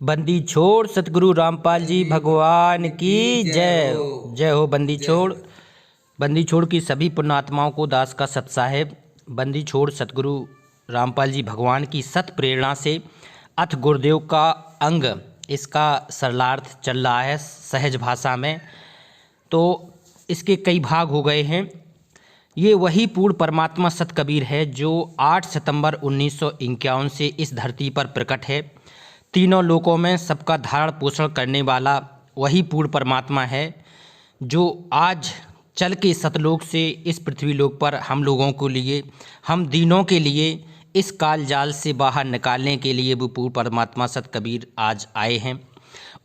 बंदी छोड़ सतगुरु रामपाल जी भगवान की जय। जय हो बंदी छोड़ की सभी पुण्यात्माओं को दास का सत साहेब। बंदी छोड़ सतगुरु रामपाल जी भगवान की सत प्रेरणा से अथ गुरुदेव का अंग, इसका सरलार्थ चल रहा है सहज भाषा में। तो इसके कई भाग हो गए हैं। ये वही पूर्ण परमात्मा सत कबीर है जो 8 सितंबर 1951 से इस धरती पर प्रकट है। तीनों लोकों में सबका धारण पोषण करने वाला वही पूर्ण परमात्मा है जो आज चल के सतलोक से इस पृथ्वी लोक पर हम लोगों को लिए, हम दीनों के लिए इस काल जाल से बाहर निकालने के लिए वो पूर्ण परमात्मा सत कबीर आज आए हैं।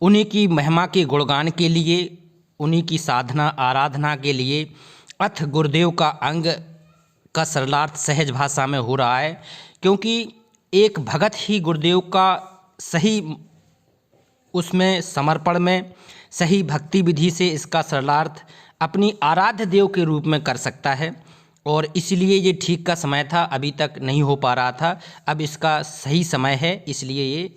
उन्हीं की महिमा के गुणगान के लिए, उन्हीं की साधना आराधना के लिए अथ गुरुदेव का अंग का सरलार्थ सहज भाषा में हो रहा है, क्योंकि एक भगत ही गुरुदेव का सही उसमें समर्पण में सही भक्ति विधि से इसका सरलार्थ अपनी आराध्य देव के रूप में कर सकता है। और इसलिए ये ठीक का समय था, अभी तक नहीं हो पा रहा था, अब इसका सही समय है, इसलिए ये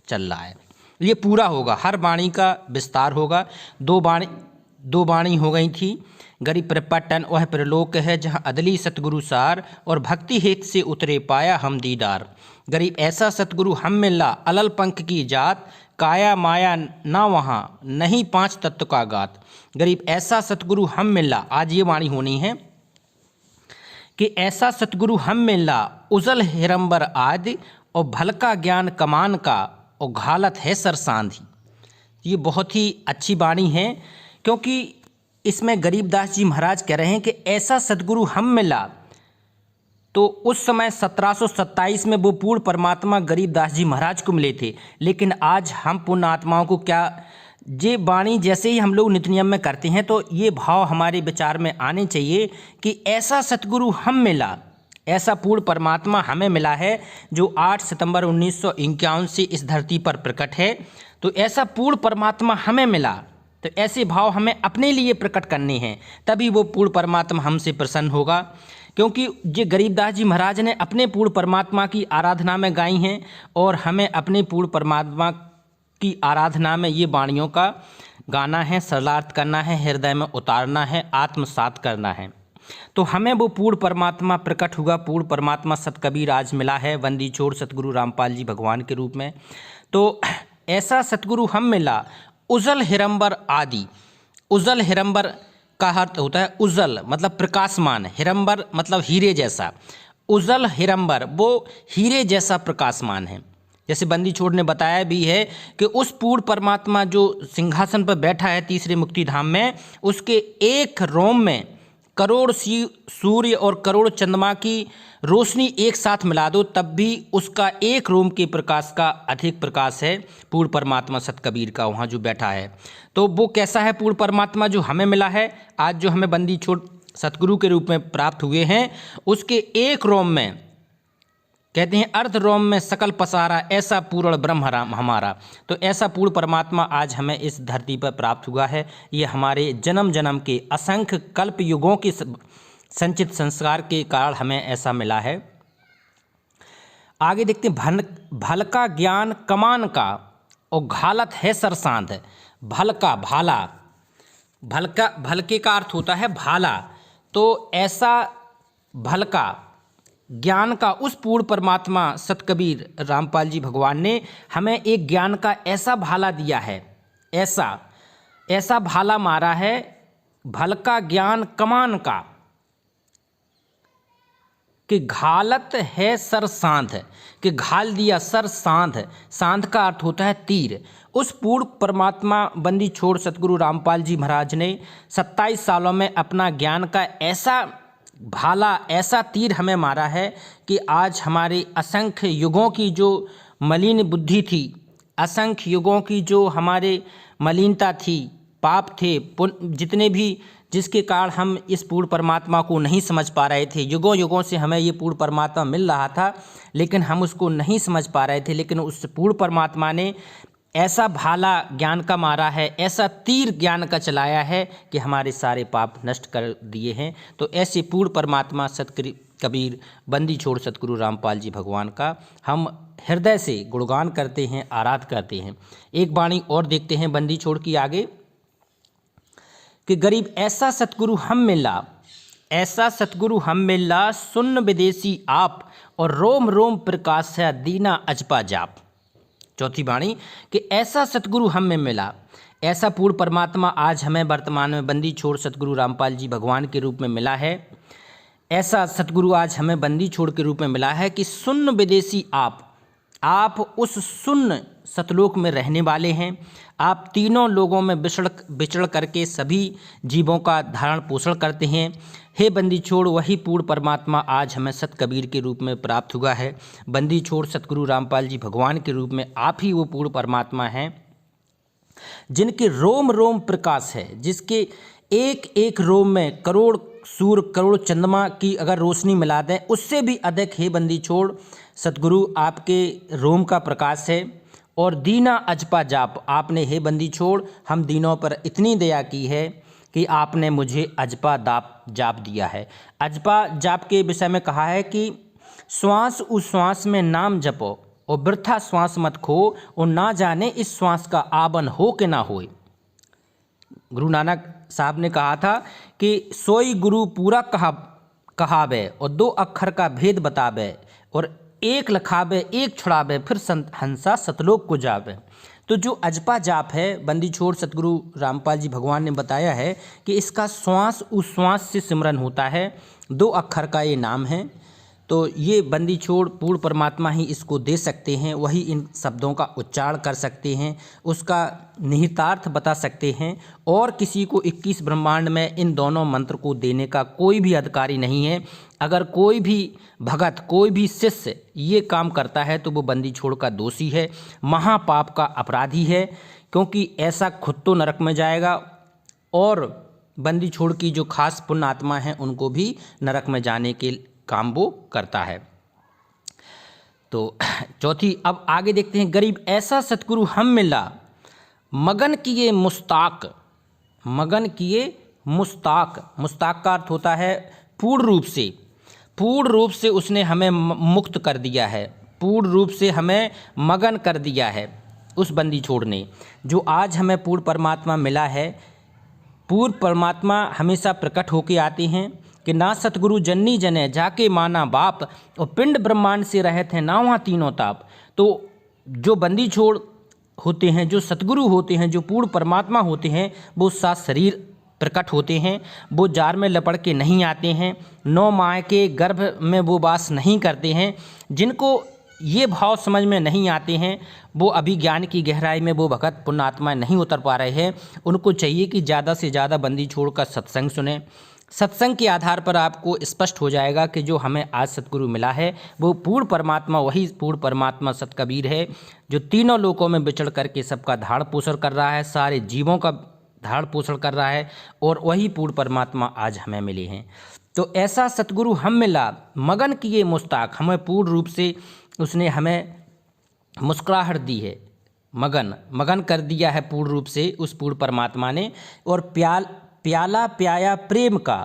चल रहा है। ये पूरा होगा, हर वाणी का विस्तार होगा। दो वाणी हो गई थी। गरीब प्रपटन वह प्रलोक है जहाँ अदली सतगुरु सार, और भक्ति हेत से उतरे पाया हम दीदार। गरीब ऐसा सतगुरु हम मिला अलल पंख की जात, काया माया ना वहाँ नहीं पांच तत्व का गात। गरीब ऐसा सतगुरु हम मिला, आज ये वाणी होनी है कि ऐसा सतगुरु हम मिला उजल हिरंबर आदि, और भलका ज्ञान कमान का और घालत है सरसांधी। ये बहुत ही अच्छी वाणी है, क्योंकि इसमें गरीबदास जी महाराज कह रहे हैं कि ऐसा सतगुरु हम मिला। तो उस समय 1727 में वो पूर्ण परमात्मा गरीबदास जी महाराज को मिले थे, लेकिन आज हम पुण्य आत्माओं को क्या ये वाणी जैसे ही हम लोग नित्य नियम में करते हैं तो ये भाव हमारे विचार में आने चाहिए कि ऐसा सतगुरु हम मिला, ऐसा पूर्ण परमात्मा हमें मिला है जो 8 सितंबर 1951 से इस धरती पर प्रकट है। तो ऐसा पूर्ण परमात्मा हमें मिला, तो ऐसे भाव हमें अपने लिए प्रकट करने हैं, तभी वो पूर्ण परमात्मा हमसे प्रसन्न होगा। क्योंकि ये गरीबदास जी महाराज ने अपने पूर्ण परमात्मा की आराधना में गाई हैं, और हमें अपने पूर्ण परमात्मा की आराधना में ये वाणियों का गाना है, सरलार्थ करना है, हृदय में उतारना है, आत्मसात करना है। तो हमें वो पूर्ण परमात्मा प्रकट हुआ, पूर्ण परमात्मा सत कबीर आज मिला है बंदी छोड़ सतगुरु रामपाल जी भगवान के रूप में। तो ऐसा सतगुरु हम मिला उजल हिरंबर आदि। उजल हिरंबर का अर्थ होता है उजल मतलब प्रकाशमान, हिरंबर मतलब हीरे जैसा। उजल हिरंबर वो हीरे जैसा प्रकाशमान है। जैसे बंदी छोड़ ने बताया भी है कि उस पूर्ण परमात्मा जो सिंहासन पर बैठा है तीसरे मुक्ति धाम में, उसके एक रोम में करोड़ सूर्य और करोड़ चंद्रमा की रोशनी एक साथ मिला दो, तब भी उसका एक रोम के प्रकाश का अधिक प्रकाश है पूर्ण परमात्मा सत कबीर का वहाँ जो बैठा है। तो वो कैसा है पूर्ण परमात्मा जो हमें मिला है आज, जो हमें बंदी छोड़ सतगुरु के रूप में प्राप्त हुए हैं, उसके एक रोम में कहते हैं अर्ध रोम में सकल पसारा, ऐसा पूर्ण ब्रह्म हमारा। तो ऐसा पूर्ण परमात्मा आज हमें इस धरती पर प्राप्त हुआ है। ये हमारे जन्म जन्म के असंख्य कल्प युगों के संचित संस्कार के कारण हमें ऐसा मिला है। आगे देखते हैं भलका ज्ञान कमान का और घालत है सरसांध। भलका भाला, भलका भलके का अर्थ होता है भाला। तो ऐसा भलका ज्ञान का उस पूर्ण परमात्मा सत कबीर रामपाल जी भगवान ने हमें एक ज्ञान का ऐसा भाला दिया है, ऐसा भाला मारा है भलका ज्ञान कमान का कि घालत है सरसांध, कि घाल दिया सर सांध। सांध का अर्थ होता है तीर। उस पूर्ण परमात्मा बंदी छोड़ सतगुरु रामपाल जी महाराज ने 27 सालों में अपना ज्ञान का ऐसा भाला, ऐसा तीर हमें मारा है कि आज हमारे असंख्य युगों की जो मलिन बुद्धि थी, असंख्य युगों की जो हमारे मलिनता थी, पाप थे, जितने भी जिसके कारण हम इस पूर्ण परमात्मा को नहीं समझ पा रहे थे। युगों युगों से हमें ये पूर्ण परमात्मा मिल रहा था, लेकिन हम उसको नहीं समझ पा रहे थे। लेकिन उस पूर्ण परमात्मा ने ऐसा भाला ज्ञान का मारा है, ऐसा तीर ज्ञान का चलाया है कि हमारे सारे पाप नष्ट कर दिए हैं। तो ऐसे पूर्ण परमात्मा सत कबीर बंदी छोड़ सतगुरु रामपाल जी भगवान का हम हृदय से गुणगान करते हैं, आराध करते हैं। एक वाणी और देखते हैं बंदी छोड़ की आगे कि गरीब ऐसा सतगुरु हम मिला, ऐसा सतगुरु हम मिला, सुन्न विदेशी आप, और रोम रोम प्रकाश है दीना अजपा जाप। चौथी वाणी कि ऐसा सतगुरु हम में मिला, ऐसा पूर्ण परमात्मा आज हमें वर्तमान में बंदी छोड़ सतगुरु रामपाल जी भगवान के रूप में मिला है। ऐसा सतगुरु आज हमें बंदी छोड़ के रूप में मिला है कि सुन्न विदेशी आप उस सुन्न सतलोक में रहने वाले हैं। आप तीनों लोगों में विचरण करके सभी जीवों का धारण पोषण करते हैं। हे बंदी छोड़, वही पूर्ण परमात्मा आज हमें सत कबीर के रूप में प्राप्त हुआ है। बंदी छोड़ सतगुरु रामपाल जी भगवान के रूप में आप ही वो पूर्ण परमात्मा हैं जिनके रोम रोम प्रकाश है, जिसके एक एक रोम में करोड़ सूर्य करोड़ चंद्रमा की अगर रोशनी मिला दें उससे भी अधिक हे बंदी छोड़ सतगुरु आपके रोम का प्रकाश है। और दीना अजपा जाप, आपने हे बंदी छोड़ हम दीनों पर इतनी दया की है कि आपने मुझे अजपा जाप दिया है। अजपा जाप के विषय में कहा है कि श्वास उस श्वास में नाम जपो और वृथा श्वास मत खो, और ना जाने इस श्वास का आवन हो कि ना होए। गुरु नानक साहब ने कहा था कि सोई गुरु पूरा कहावे और दो अक्षर का भेद बतावे, और एक लखावे एक छुड़ावे, फिर हंसा सतलोक को जावे। तो जो अजपा जाप है बंदी छोड़ सतगुरु रामपाल जी भगवान ने बताया है कि इसका श्वास उस श्वास से सिमरन होता है, दो अक्षर का ये नाम है। तो ये बंदी छोड़ पूर्ण परमात्मा ही इसको दे सकते हैं, वही इन शब्दों का उच्चारण कर सकते हैं, उसका निहितार्थ बता सकते हैं, और किसी को 21 ब्रह्मांड में इन दोनों मंत्र को देने का कोई भी अधिकारी नहीं है। अगर कोई भी भगत कोई भी शिष्य ये काम करता है तो वो बंदी छोड़ का दोषी है, महापाप का अपराधी है, क्योंकि ऐसा खुद तो नरक में जाएगा और बंदी छोड़ की जो खास पुण्य आत्मा है उनको भी नरक में जाने के काम वो करता है। तो चौथी अब आगे देखते हैं, गरीब ऐसा सतगुरु हम मिला, मगन किए मुस्ताक, मगन किए मुस्ताक। मुस्ताक का अर्थ होता है पूर्ण रूप से उसने हमें मुक्त कर दिया है, पूर्ण रूप से हमें मगन कर दिया है उस बंदी छोड़ ने, जो आज हमें पूर्ण परमात्मा मिला है। पूर्ण परमात्मा हमेशा प्रकट होके आते हैं कि ना सतगुरु जन्नी जने जाके माना बाप, और पिंड ब्रह्मांड से रहते हैं ना वहाँ तीनों ताप। तो जो बंदी छोड़ होते हैं, जो सतगुरु होते हैं, जो पूर्ण परमात्मा होते हैं, वो सात शरीर प्रकट होते हैं। वो जार में लपड़ के नहीं आते हैं, 9 माह के गर्भ में वो वास नहीं करते हैं। जिनको ये भाव समझ में नहीं आते हैं वो अभी ज्ञान की गहराई में वो भगत पुण्यात्मा नहीं उतर पा रहे हैं। उनको चाहिए कि ज़्यादा से ज़्यादा बंदी छोड़ का सत्संग सुने। सत्संग के आधार पर आपको स्पष्ट हो जाएगा कि जो हमें आज सतगुरु मिला है वो पूर्ण परमात्मा, वही पूर्ण परमात्मा सत कबीर है, जो तीनों लोकों में विचर करके सबका धारण पोषण कर रहा है, सारे जीवों का धारण पोषण कर रहा है, और वही पूर्ण परमात्मा आज हमें मिले हैं। तो ऐसा सतगुरु हम मिला, मगन किए मुस्ताक, हमें पूर्ण रूप से उसने हमें मुस्कुराहट दी है, मगन कर दिया है पूर्ण रूप से उस पूर्ण परमात्मा ने। और प्याला प्याया प्रेम का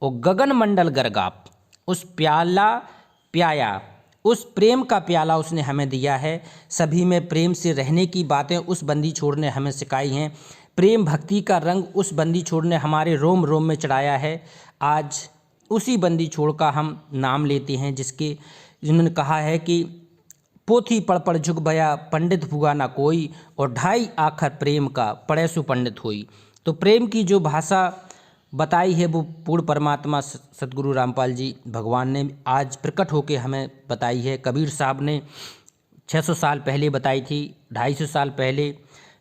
और गगन मंडल गरगाप, उस प्याला प्याया उस प्रेम का प्याला उसने हमें दिया है। सभी में प्रेम से रहने की बातें उस बंदी छोड़ ने हमें सिखाई हैं। प्रेम भक्ति का रंग उस बंदी छोड़ ने हमारे रोम रोम में चढ़ाया है। आज उसी बंदी छोड़ का हम नाम लेते हैं जिन्होंने कहा है कि पोथी पढ़ पढ़ झुक भया पंडित हुआ ना कोई, और 2.5 आखर प्रेम का पढ़े सु पंडित होई। तो प्रेम की जो भाषा बताई है वो पूर्ण परमात्मा सतगुरु रामपाल जी भगवान ने आज प्रकट होकर हमें बताई है। कबीर साहब ने 600 साल पहले बताई थी, 250 साल पहले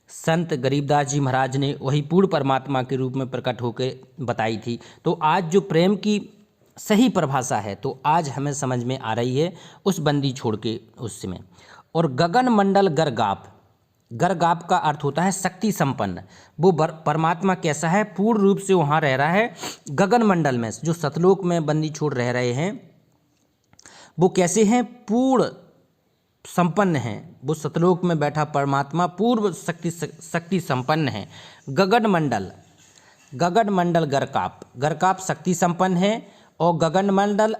संत गरीबदास जी महाराज ने वही पूर्ण परमात्मा के रूप में प्रकट होकर बताई थी। तो आज जो प्रेम की सही परिभाषा है तो आज हमें समझ में आ रही है उस बंदी छोड़ के उस समय। और गगन मंडल गरगाप का अर्थ होता है शक्ति संपन्न। वो परमात्मा कैसा है, पूर्ण रूप से वहाँ रह रहा है गगन मंडल में। जो सतलोक में बंदी छोड़ रह रहे हैं वो कैसे हैं, पूर्ण संपन्न हैं। वो सतलोक में बैठा परमात्मा पूर्व शक्ति संपन्न है। गगन मंडल गरकाप शक्ति संपन्न है, और गगन मंडल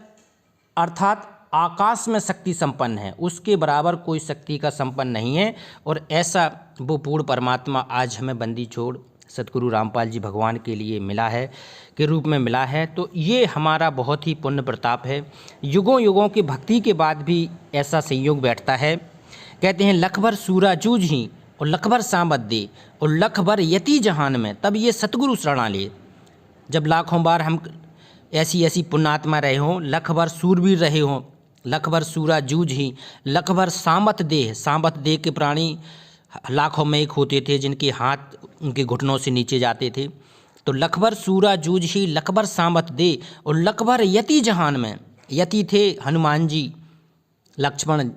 अर्थात आकाश में शक्ति संपन्न है, उसके बराबर कोई शक्ति का संपन्न नहीं है। और ऐसा वो पूर्ण परमात्मा आज हमें बंदी छोड़ सतगुरु रामपाल जी भगवान के लिए मिला है, के रूप में मिला है। तो ये हमारा बहुत ही पुण्य प्रताप है। युगों युगों की भक्ति के बाद भी ऐसा संयोग बैठता है। कहते हैं लख भर सूरा जूझ ही और लख भर सांबत दे और लख भर यति जहान में, तब ये सतगुरु शरणा ले। जब लाखों बार हम ऐसी ऐसी पुण्यात्मा रहे हों, लख भर सूरवीर रहे हों, लख भर सूरा जूझ ही, लख भर सांबत देह के प्राणी लाखों में एक होते थे जिनके हाथ उनके घुटनों से नीचे जाते थे। तो लख भर सूरा जूझ ही, लख भर सांबत दे और लख भर यति जहान में, यति थे हनुमान जी, लक्ष्मण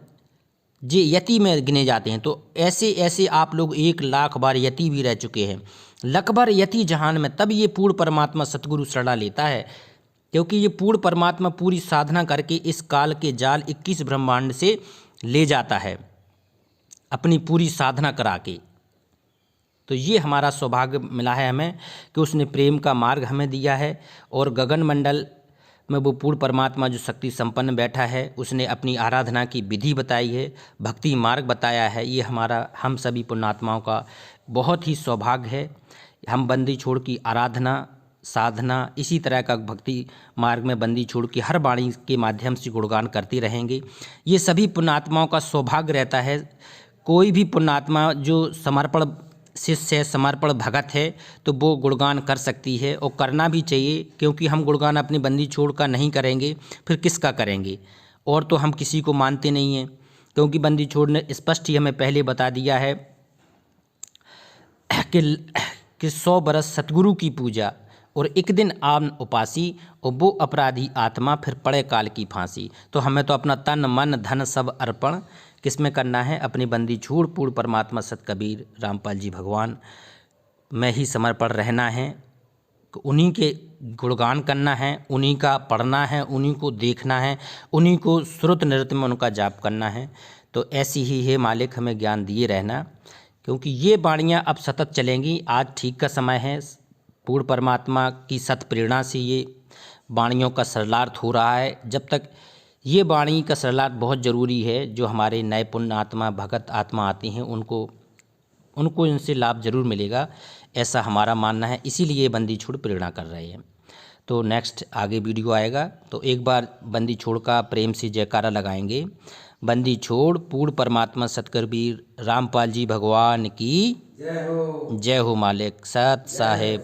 जी यति में गिने जाते हैं। तो ऐसे ऐसे आप लोग 1,00,000 बार यति भी रह चुके हैं, लख भर यति जहान में, तब ये पूर्ण परमात्मा सतगुरु शरणा लेता है। क्योंकि ये पूर्ण परमात्मा पूरी साधना करके इस काल के जाल 21 ब्रह्मांड से ले जाता है अपनी पूरी साधना करा के। तो ये हमारा सौभाग्य मिला है हमें कि उसने प्रेम का मार्ग हमें दिया है। और गगन मंडल में वो पूर्ण परमात्मा जो शक्ति संपन्न बैठा है, उसने अपनी आराधना की विधि बताई है, भक्ति मार्ग बताया है। ये हमारा हम सभी पुण्यात्माओं का बहुत ही सौभाग्य है। हम बंदी छोड़ की आराधना साधना इसी तरह का भक्ति मार्ग में बंदी छोड़ की हर वाणी के माध्यम से गुणगान करते रहेंगे। ये सभी पुण्यात्माओं का सौभाग्य रहता है। कोई भी पुण्यात्मा जो समर्पण शिष्य है, समर्पण भगत है, तो वो गुणगान कर सकती है और करना भी चाहिए। क्योंकि हम गुणगान अपनी बंदी छोड़ का नहीं करेंगे फिर किसका करेंगे। और तो हम किसी को मानते नहीं हैं, क्योंकि बंदी छोड़ ने स्पष्ट ही हमें पहले बता दिया है कि 100 बरस सतगुरु की पूजा और एक दिन आम उपासी और वो अपराधी आत्मा फिर पड़े काल की फांसी। तो हमें तो अपना तन मन धन सब अर्पण किस में करना है, अपनी बंदी छोड़ पूर्ण परमात्मा सत कबीर रामपाल जी भगवान में ही समर्पण रहना है। उन्हीं के गुणगान करना है, उन्हीं का पढ़ना है, उन्हीं को देखना है, उन्हीं को श्रुत नृत्य में उनका जाप करना है। तो ऐसी ही है मालिक हमें ज्ञान दिए रहना, क्योंकि ये वाणियाँ अब सतत चलेंगी। आज ठीक का समय है, पूर्ण परमात्मा की सत प्रेरणा से ये वाणियों का सरलार्थ हो रहा है। जब तक ये वाणी का सरलार्थ बहुत ज़रूरी है, जो हमारे नए पुण्य आत्मा भगत आत्मा आती हैं उनको इनसे लाभ जरूर मिलेगा, ऐसा हमारा मानना है। इसीलिए बंदी छोड़ प्रेरणा कर रहे हैं। तो नेक्स्ट आगे वीडियो आएगा, तो एक बार बंदी छोड़ का प्रेम से जयकारा लगाएंगे। बंदी छोड़ पूर्ण परमात्मा सतकबीर रामपाल जी भगवान की जय हो। जय हो मालिक सत साहेब।